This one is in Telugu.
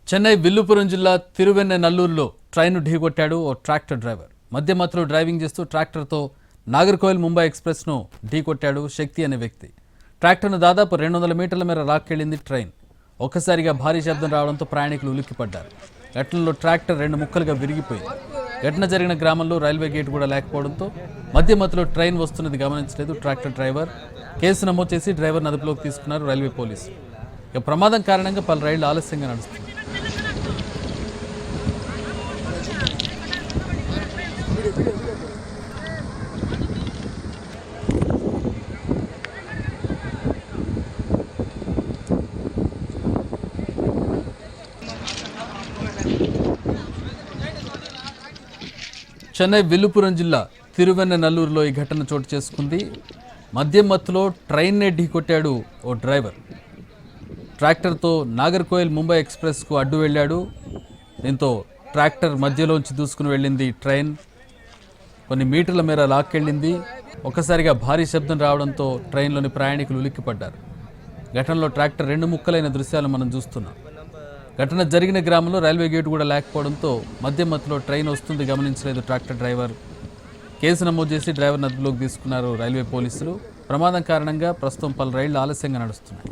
చెన్నై విల్లుపురం జిల్లా తిరువెన్నెనల్లూరులో ట్రైన్ ఢీకొట్టాడు ఓ ట్రాక్టర్ డ్రైవర్. మధ్యమత్తులో డ్రైవింగ్ చేస్తూ ట్రాక్టర్తో నాగర్కోయిల్ ముంబై ఎక్స్ప్రెస్ను ఢీకొట్టాడు శక్తి అనే వ్యక్తి. ట్రాక్టర్ను దాదాపు 200 మీటర్ల మేర లాక్కెళ్లింది ట్రైన్. ఒక్కసారిగా భారీ శబ్దం రావడంతో ప్రయాణికులు ఉలిక్కిపడ్డారు. ఘటనలో ట్రాక్టర్ 2 ముక్కలుగా విరిగిపోయింది. ఘటన జరిగిన గ్రామంలో రైల్వే గేట్ కూడా లేకపోవడంతో మధ్యమత్తులో ట్రైన్ వస్తున్నది గమనించలేదు ట్రాక్టర్ డ్రైవర్. కేసు నమోదు చేసి డ్రైవర్ను అదుపులోకి తీసుకున్నారు రైల్వే పోలీసులు. ఇక ప్రమాదం కారణంగా పలు రైళ్లు ఆలస్యంగా నడుస్తున్నాయి. చెన్నై విల్లుపురం జిల్లా తిరువెన్నెనల్లూరులో ఈ ఘటన చోటు చేసుకుంది. మద్యం మత్తులో ట్రైన్నే ఢీకొట్టాడు ఓ డ్రైవర్. ట్రాక్టర్తో నాగర్కోయిల్ ముంబై ఎక్స్ప్రెస్కు అడ్డు వెళ్ళాడు. దీంతో ట్రాక్టర్ మధ్యలోంచి దూసుకుని వెళ్ళింది ట్రైన్. కొన్ని మీటర్ల మేర లాక్కెళ్ళింది. ఒక్కసారిగా భారీ శబ్దం రావడంతో ట్రైన్లోని ప్రయాణికులు ఉలిక్కిపడ్డారు. ఘటనలో ట్రాక్టర్ 2 ముక్కలైన దృశ్యాలు మనం చూస్తున్నాం. ఘటన జరిగిన గ్రామంలో రైల్వే గేటు కూడా లేకపోవడంతో మధ్యమత్తులో ట్రైన్ వస్తుంది గమనించలేదు ట్రాక్టర్ డ్రైవర్. కేసు నమోదు చేసి డ్రైవర్ను అదుపులోకి తీసుకున్నారు రైల్వే పోలీసులు. ప్రమాదం కారణంగా ప్రస్తుతం పలు రైళ్లు ఆలస్యంగా నడుస్తున్నాయి.